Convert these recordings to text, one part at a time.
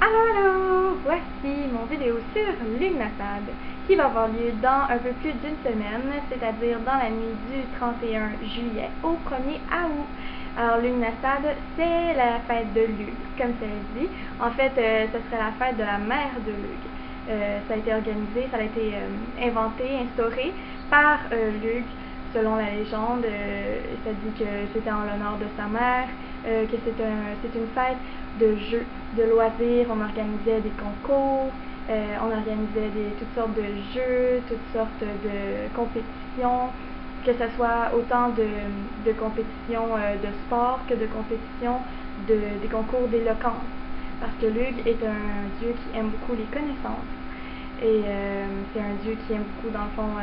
Allô, voici mon vidéo sur Lugnasad qui va avoir lieu dans un peu plus d'une semaine, c'est-à-dire dans la nuit du 31 juillet au 1er août. Alors Lugnasad, c'est la fête de Lugh, comme ça le dit. En fait, ce serait la fête de la mère de Lugh. Ça a été organisé, ça a été inventé, instauré par Lugh. Selon la légende, ça dit que c'était en l'honneur de sa mère, que c'est une fête de jeux, de loisirs. On organisait des concours, on organisait toutes sortes de jeux, toutes sortes de compétitions, que ce soit autant de compétitions de sport que de compétitions des concours d'éloquence. Parce que Lugh est un dieu qui aime beaucoup les connaissances. Et c'est un dieu qui aime beaucoup, dans le fond,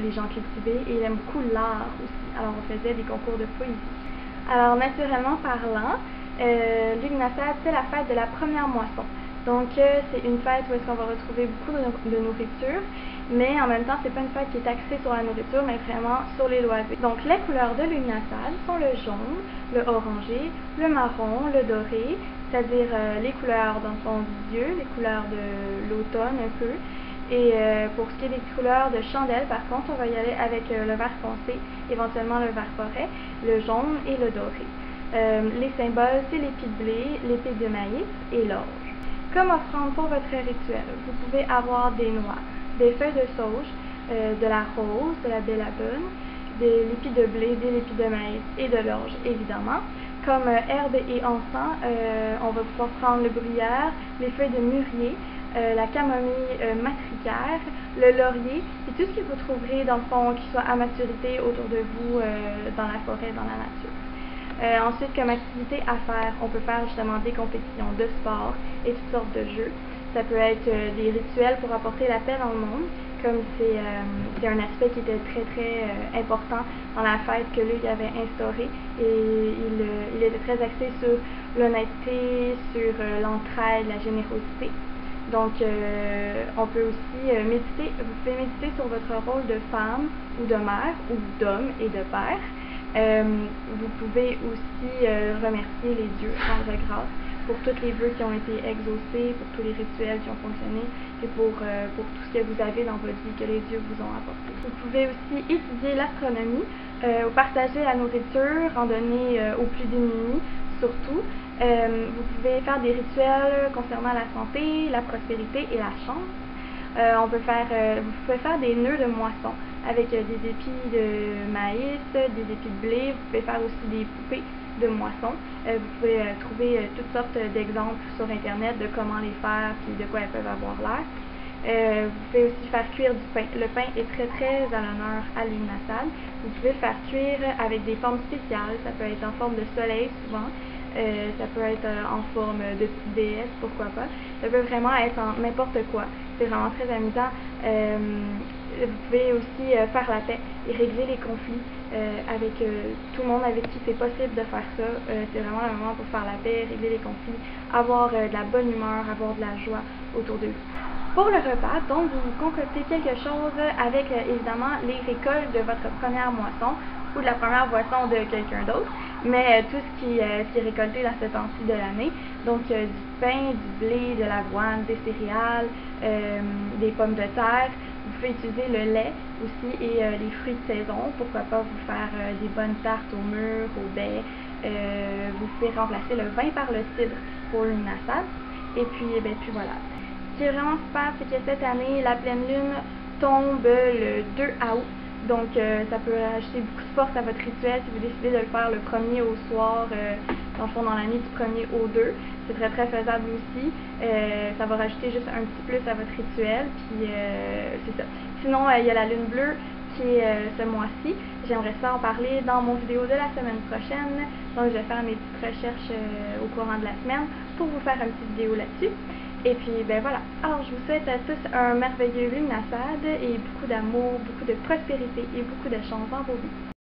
les gens cultivés, et il aime beaucoup l'art aussi. Alors on faisait des concours de poésie. Alors naturellement parlant, Lugnasad, c'est la fête de la première moisson. Donc c'est une fête où est-ce qu'on va retrouver beaucoup de nourriture, mais en même temps c'est pas une fête qui est axée sur la nourriture, mais vraiment sur les loisirs. Donc les couleurs de Lugnasad sont le jaune, le orangé, le marron, le doré, c'est-à-dire les couleurs dans le fond du dieu, les couleurs de l'automne un peu. Et pour ce qui est des couleurs de chandelle, par contre, on va y aller avec le vert foncé, éventuellement le vert forêt, le jaune et le doré. Les symboles, c'est l'épi de blé, l'épi de maïs et l'orge. Comme offrande pour votre rituel, vous pouvez avoir des noix, des feuilles de sauge, de la rose, de la bellabune, de l'épi de blé, de l'épi de maïs et de l'orge, évidemment. Comme herbe et encens, on va pouvoir prendre le bruyère, les feuilles de mûrier, la camomille matricaire, le laurier, et tout ce que vous trouverez dans le fond qui soit à maturité autour de vous dans la forêt, dans la nature. Ensuite, comme activité à faire, on peut faire justement des compétitions de sport et toutes sortes de jeux. Ça peut être des rituels pour apporter la paix dans le monde, comme c'est un aspect qui était très important dans la fête que Lugh avait instaurée, et il était très axé sur l'honnêteté, sur l'entraide, la générosité. Donc, on peut aussi méditer. Vous pouvez méditer sur votre rôle de femme ou de mère ou d'homme et de père. Vous pouvez aussi remercier les dieux, rendre grâce pour tous les vœux qui ont été exaucés, pour tous les rituels qui ont fonctionné et pour tout ce que vous avez dans votre vie que les dieux vous ont apporté. Vous pouvez aussi étudier l'astronomie, partager la nourriture, en donner aux plus démunis surtout. Vous pouvez faire des rituels concernant la santé, la prospérité et la chance. Vous pouvez faire des nœuds de moisson avec des épis de maïs, des épis de blé. Vous pouvez faire aussi des poupées de moisson. Vous pouvez trouver toutes sortes d'exemples sur internet de comment les faire et de quoi elles peuvent avoir l'air. Vous pouvez aussi faire cuire du pain. Le pain est très à l'honneur à Lugnasad. Vous pouvez le faire cuire avec des formes spéciales. Ça peut être en forme de soleil souvent. Ça peut être en forme de petite déesse, pourquoi pas. Ça peut vraiment être en n'importe quoi. C'est vraiment très amusant. Vous pouvez aussi faire la paix et régler les conflits avec tout le monde avec qui c'est possible de faire ça. C'est vraiment le moment pour faire la paix, régler les conflits, avoir de la bonne humeur, avoir de la joie autour de vous. Pour le repas, donc, vous concoctez quelque chose avec évidemment les récoltes de votre première moisson ou de la première moisson de quelqu'un d'autre, mais tout ce qui est récolté dans ce temps-ci de l'année, donc du pain, du blé, de l'avoine, des céréales, des pommes de terre. Vous pouvez utiliser le lait aussi et les fruits de saison. Pourquoi pas vous faire des bonnes tartes au mûr, au baies. Vous pouvez remplacer le vin par le cidre pour Lugnasad. Et puis voilà. Ce qui est vraiment super, c'est que cette année, la pleine lune tombe le 2 août. Donc, ça peut ajouter beaucoup de force à votre rituel si vous décidez de le faire le 1er au soir, dans le fond, dans la nuit du 1er au 2. C'est très faisable aussi. Ça va rajouter juste un petit plus à votre rituel, puis c'est ça. Sinon, il y a la lune bleue qui est ce mois-ci. J'aimerais ça en parler dans mon vidéo de la semaine prochaine. Donc, je vais faire mes petites recherches au courant de la semaine pour vous faire une petite vidéo là-dessus. Et puis, voilà. Alors, je vous souhaite à tous un merveilleux Lugnasad et beaucoup d'amour, beaucoup de prospérité et beaucoup de chance dans vos vies.